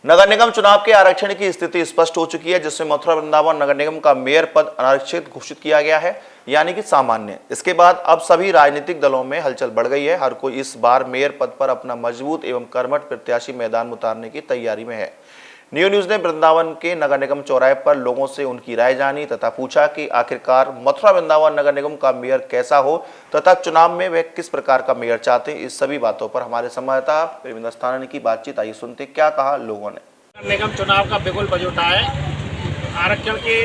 नगर निगम चुनाव के आरक्षण की स्थिति स्पष्ट हो चुकी है, जिसमें मथुरा वृंदावन नगर निगम का मेयर पद अनारक्षित घोषित किया गया है, यानी कि सामान्य। इसके बाद अब सभी राजनीतिक दलों में हलचल बढ़ गई है। हर कोई इस बार मेयर पद पर अपना मजबूत एवं कर्मठ प्रत्याशी मैदान में उतारने की तैयारी में है। न्यू न्यूज ने वृंदावन के नगर निगम चौराहे पर लोगों से उनकी राय जानी तथा पूछा कि आखिरकार मथुरा वृंदावन नगर निगम का मेयर कैसा हो तथा चुनाव में वे किस प्रकार का मेयर चाहते हैं। इस सभी बातों पर हमारे संवाददाता प्रवीण दस्ताना की बातचीत, आइए सुनते क्या कहा लोगों ने। नगर निगम चुनाव का बिल्कुल बजोटा है। आरक्षण की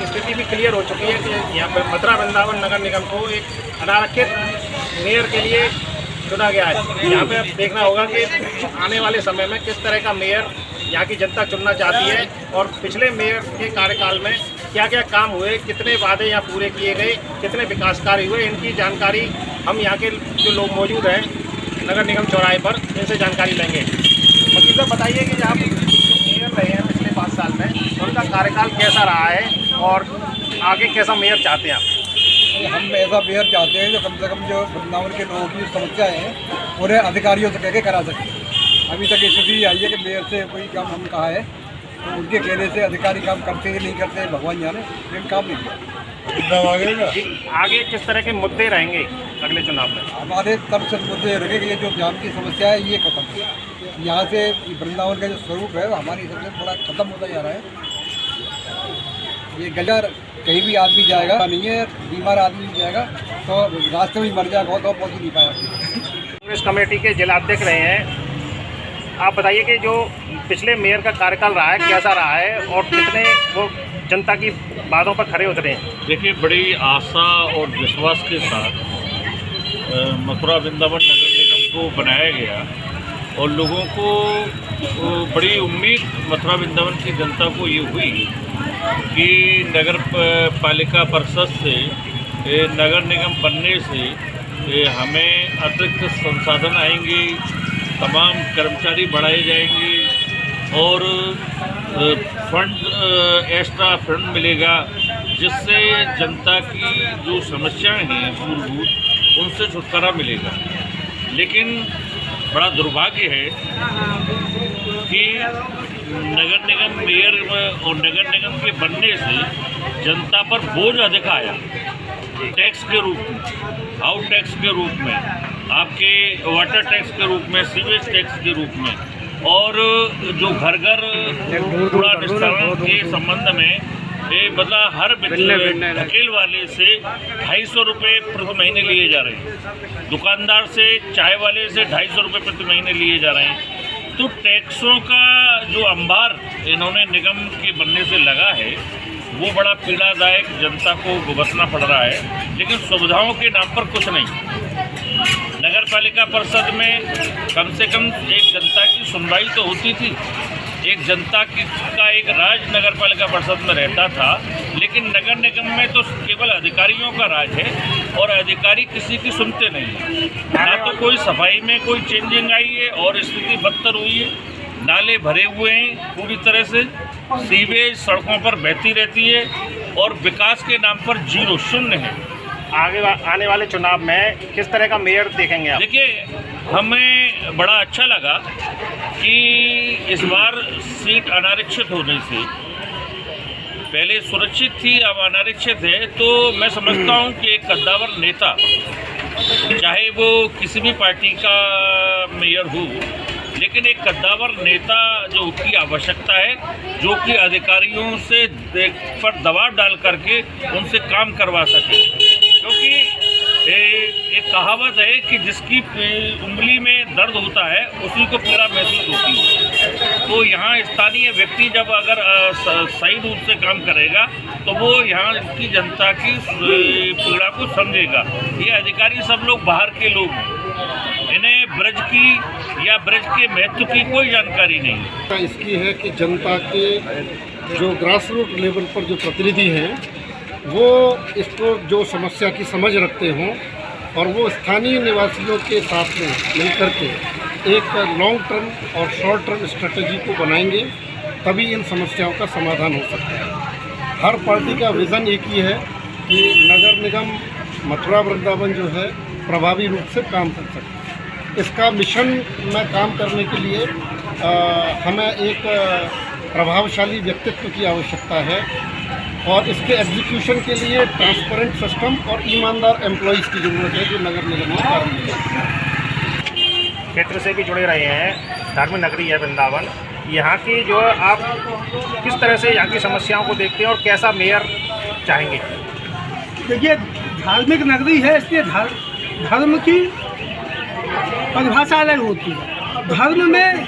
स्थिति भी क्लियर हो चुकी है कि यहाँ पर मथुरा वृंदावन नगर निगम को एक अनारक्षित मेयर के लिए चुना गया है। यहाँ पे अब देखना होगा कि आने वाले समय में किस तरह का मेयर यहाँ की जनता चुनना चाहती है और पिछले मेयर के कार्यकाल में क्या क्या काम हुए, कितने वादे यहाँ पूरे किए गए, कितने विकास कार्य हुए, इनकी जानकारी हम यहाँ के जो लोग मौजूद हैं नगर निगम चौराहे पर, इनसे जानकारी लेंगे। वकील साहब बताइए कि आप जो मेयर रहे हैं पिछले 5 साल में, उनका कार्यकाल कैसा रहा है और आगे कैसा मेयर चाहते हैं आप? हम ऐसा मेयर चाहते हैं जो कम से कम जो वृंदावन के लोगों की समस्याएं हैं उन्हें अधिकारियों से कह के करा सकें। अभी तक स्थिति आई है कि मेयर से कोई काम हम कहा है तो उनके कहने से अधिकारी काम करते ही नहीं करते, भगवान जाने, लेकिन काम नहीं किया। आगे किस तरह के मुद्दे रहेंगे अगले चुनाव में? हमारे तरफ से मुद्दे रहेंगे कि ये जो जाम की समस्या है ये खत्म हो। यहाँ से वृंदावन का जो स्वरूप है हमारी सबसे बड़ा खत्म होता जा रहा है। ये गटर कहीं भी आदमी जाएगा नहीं है, बीमार आदमी जाएगा तो रास्ते में ही मर जाएगा तो पहुँच ही नहीं पाया। कांग्रेस कमेटी के जिलाध्यक्ष रहे हैं, आप बताइए कि जो पिछले मेयर का कार्यकाल रहा है कैसा रहा है और कितने वो जनता की बातों पर खरे उतरे हैं? देखिए, बड़ी आशा और विश्वास के साथ मथुरा वृंदावन नगर निगम को बनाया गया और लोगों को बड़ी उम्मीद मथुरा वृंदावन की जनता को ये हुई कि नगर पालिका परिषद से नगर निगम बनने से हमें अतिरिक्त संसाधन आएंगे, तमाम कर्मचारी बढ़ाए जाएंगे और फंड एक्स्ट्रा फंड मिलेगा, जिससे जनता की जो समस्याएं हैं मूलभूत उनसे छुटकारा मिलेगा। लेकिन बड़ा दुर्भाग्य है कि नगर निगम मेयर और नगर निगम के बनने से जनता पर बोझ अधिक आया, टैक्स के रूप में, हाउस टैक्स के रूप में, आपके वाटर टैक्स के रूप में, सीवेज टैक्स के रूप में, और जो घर घर कूड़ा निस्तारण के संबंध में मतलब हर ढकेल वाले से 250 रुपये प्रति महीने लिए जा रहे हैं, दुकानदार से, चाय वाले से 250 रुपये प्रति महीने लिए जा रहे हैं। तो टैक्सों का जो अंबार इन्होंने निगम के बनने से लगा है वो बड़ा पीड़ादायक जनता को भुगतना पड़ रहा है। लेकिन सुविधाओं के नाम पर कुछ नहीं। नगर पालिका परिषद में कम से कम एक जनता की सुनवाई तो होती थी, एक जनता का एक राज नगर पालिका परिषद में रहता था। लेकिन नगर निगम में तो केवल अधिकारियों का राज है और अधिकारी किसी की सुनते नहीं है। ना तो कोई सफाई में कोई चेंजिंग आई है और स्थिति बदतर हुई है। नाले भरे हुए हैं पूरी तरह से, सीवेज सड़कों पर बहती रहती है और विकास के नाम पर जीरो, शून्य है। आगे आने वाले चुनाव में किस तरह का मेयर देखेंगे आप? देखिए, हमें बड़ा अच्छा लगा कि इस बार सीट अनारक्षित होने से, पहले सुरक्षित थी अब अनारक्षित है, तो मैं समझता हूं कि एक कद्दावर नेता, चाहे वो किसी भी पार्टी का मेयर हो, लेकिन एक कद्दावर नेता जो की आवश्यकता है, जो कि अधिकारियों से पर दबाव डाल करके उनसे काम करवा सके। क्योंकि एक कहावत है कि जिसकी उंगली में दर्द होता है उसी को पीड़ा महसूस होती है। तो यहाँ स्थानीय व्यक्ति जब अगर सही रूप से काम करेगा तो वो यहाँ की जनता की पीड़ा को समझेगा। ये अधिकारी सब लोग बाहर के लोग हैं, इन्हें ब्रज की या ब्रज के महत्व की कोई जानकारी नहीं। इसकी है कि जनता के जो ग्रास रूट लेवल पर जो प्रतिनिधि हैं वो इसको जो समस्या की समझ रखते हों और वो स्थानीय निवासियों के साथ में मिलकर के एक लॉन्ग टर्म और शॉर्ट टर्म स्ट्रेटजी को बनाएंगे, तभी इन समस्याओं का समाधान हो सकता है। हर पार्टी का विज़न एक ही है कि नगर निगम मथुरा वृंदावन जो है प्रभावी रूप से काम कर सके। इसका मिशन में काम करने के लिए हमें एक प्रभावशाली व्यक्तित्व की आवश्यकता है और इसके एग्जीक्यूशन के लिए ट्रांसपेरेंट सिस्टम और ईमानदार एम्प्लॉइज़ की ज़रूरत है जो नगर निगम में कार्य करें। क्षेत्र से भी जुड़े रहे हैं, धार्मिक नगरी है वृंदावन। यहाँ की जो आप किस तरह से यहाँ की समस्याओं को देखते हैं और कैसा मेयर चाहेंगे? देखिए, धार्मिक नगरी है, इसलिए धर्म की परिभाषा अलग होती है। धर्म में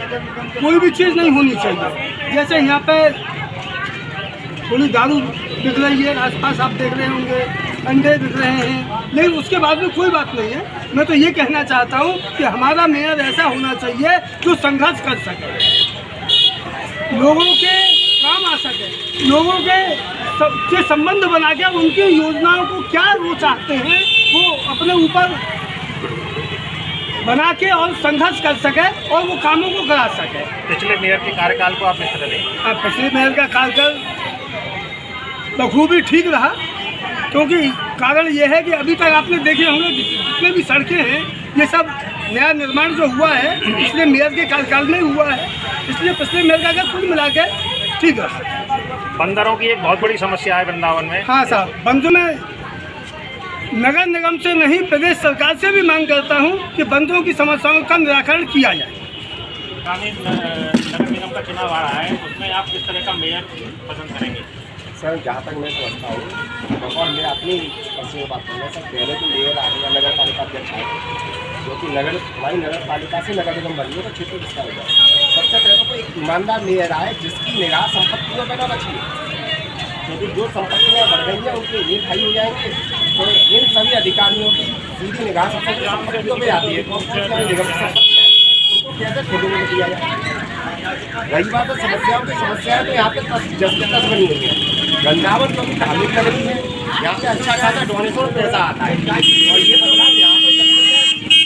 कोई भी चीज़ नहीं होनी चाहिए। जैसे यहाँ पे थोड़ी दारू बिक रही है, आसपास आप देख रहे होंगे, अंडे बिक रहे हैं, लेकिन उसके बाद में कोई बात नहीं है। मैं तो ये कहना चाहता हूँ कि हमारा मेयर ऐसा होना चाहिए जो संघर्ष कर सके, लोगों के काम आ सके, लोगों के संबंध बना के उनकी योजनाओं को क्या वो चाहते हैं वो अपने ऊपर बना के और संघर्ष कर सके और वो कामों को करा सके। पिछले मेयर के कार्यकाल को आप किस तरह देखें? अब पिछले मेयर का कार्यकाल बखूबी ठीक रहा, क्योंकि कारण ये है कि अभी तक आपने देखे होंगे जितने भी सड़कें हैं ये सब नया निर्माण जो हुआ है इसलिए मेयर के कार्यकाल में हुआ है, इसलिए पिछले मेयर का कुल मिला के ठीक रहा। बंदरों की एक बहुत बड़ी समस्या है वृंदावन में। हाँ साहब, बंदरों में नगर निगम से नहीं प्रदेश सरकार से भी मांग करता हूँ कि बंदरों की समस्याओं का निराकरण किया जाए। आगामी नगर निगम का चुनाव आ रहा है, उसमें आप किस तरह का मेयर पसंद करेंगे? सर, जहाँ तक मैं समझता हूँ और मैं अपनी पर्सनल बात करूँगा सर, पहले तो मेयर आ गया नगर पालिका अध्यक्ष आए, जो कि हमारी नगर पालिका से नगर निगम बनी है तो क्षेत्र विस्तार हो जाए। सबसे पहले तो एक ईमानदार मेयर आए जिसकी निगाह संपत्तियों पर न बची है, क्योंकि जो संपत्तियाँ बढ़ गई हैं उनके रेट हाई हो जाएंगे। तो इन सभी अधिकारियों की सीधी निगाह संपत्तियों पर आती है, कौन निगम की संपत्तियाँ उनको कैसे ठेके में दिया जाए। रही बात है समस्याएं तो यहाँ पे 10 बनी हुई है। वृंदावन तो धार्मिक नगरी है, यहाँ पे अच्छा खासा डोनेशन पैसा आता है और ये बदलाव यहाँ पे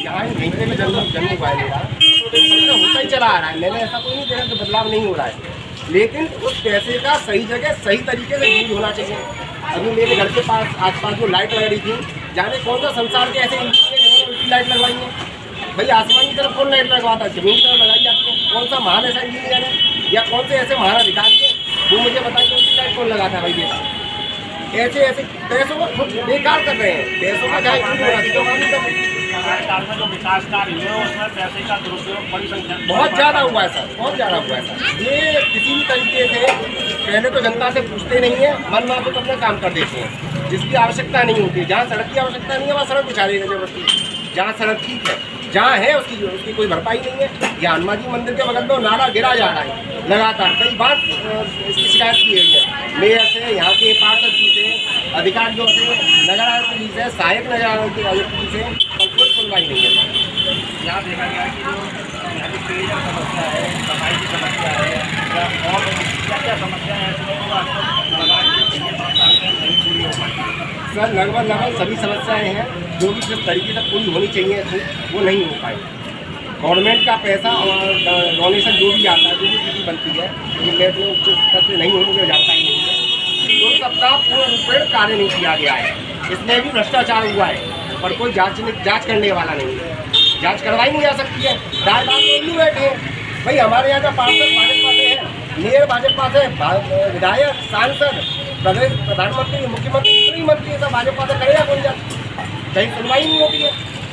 यहाँ घंटे में जन्म हुआ है मेरा, तो होता ही चला आ रहा है। मैंने ऐसा कोई नहीं देखा कि बदलाव नहीं हो रहा है, लेकिन उस पैसे का सही जगह सही तरीके से यूज होना चाहिए। अभी मेरे घर के पास आसपास जो लाइट लग रही थी, जाने कौन सा संसार के ऐसे इंजीनियर लाइट लगवाई है? भाई आसमान की तरफ कौन लाइट लगवाता है? जमीन की तरफ लगाई जाती है। कौन सा महान ऐसा इंजीनियर है या कौन से ऐसे महान अधिकारी है वो मुझे बताइए उनकी लाइट कौन लगाता है? भाई देश ऐसे पैसों को बेकार कर रहे हैं, पैसों का चाहे यूज होना चाहिए। कार्यकाल में जो विकास कार्य हुए उसमें पैसे का दुरुपयोग बड़ी संख्या में बहुत ज़्यादा हुआ है सर, बहुत ज़्यादा हुआ है सर। ये किसी भी तरीके से पहले तो जनता से पूछते नहीं है, मन माफिक अपना काम कर देते हैं, जिसकी आवश्यकता नहीं होती। जहाँ सड़क की आवश्यकता नहीं है वहाँ सड़क बिछा देने की जरूरत है। जहाँ सड़क ठीक है, जहाँ है उसकी कोई भरपाई नहीं है। या हनुमान जी मंदिर के बगल में नाला गिरा जा रहा है लगातार, कई बार इसकी शिकायत की गई है मेयर से, यहाँ के पार्षद जी से, अधिकारियों से, नगर आयुक्त जी से, सहायक नगर आयुक्त जी से, और कोई सुनवाई नहीं है। यहाँ देखा गया कि जो यहाँ की पेयजल समस्या है, सफाई की समस्या है या और क्या क्या समस्याएं ऐसी हैं जो आपको लगा कि ये 5 साल में नहीं पूरी हो पाई? सर लगभग सभी समस्याएं हैं जो भी जिस तरीके से पूरी होनी चाहिए वो नहीं हो पाई। गवर्नमेंट का पैसा और डोनेशन जो भी आता है, जो भी स्थिति बनती है, लेट में उच्च स्तर पर नहीं होने जाता ही नहीं है। तो सबका पूर्ण रूपेण कार्य नहीं किया गया है। इसमें भी भ्रष्टाचार हुआ है, पर कोई जांच करने वाला नहीं है। जांच करवाई नहीं जा सकती है। दाल तो बैठे हैं भाई, हमारे यहाँ का पार्षद भाजपा से है, मेयर भाजपा से, विधायक, सांसद, प्रदेश प्रधानमंत्री, मुख्यमंत्री, मंत्री सब भाजपा से करेगा कौन जाए? कहीं सुनवाई नहीं होती है।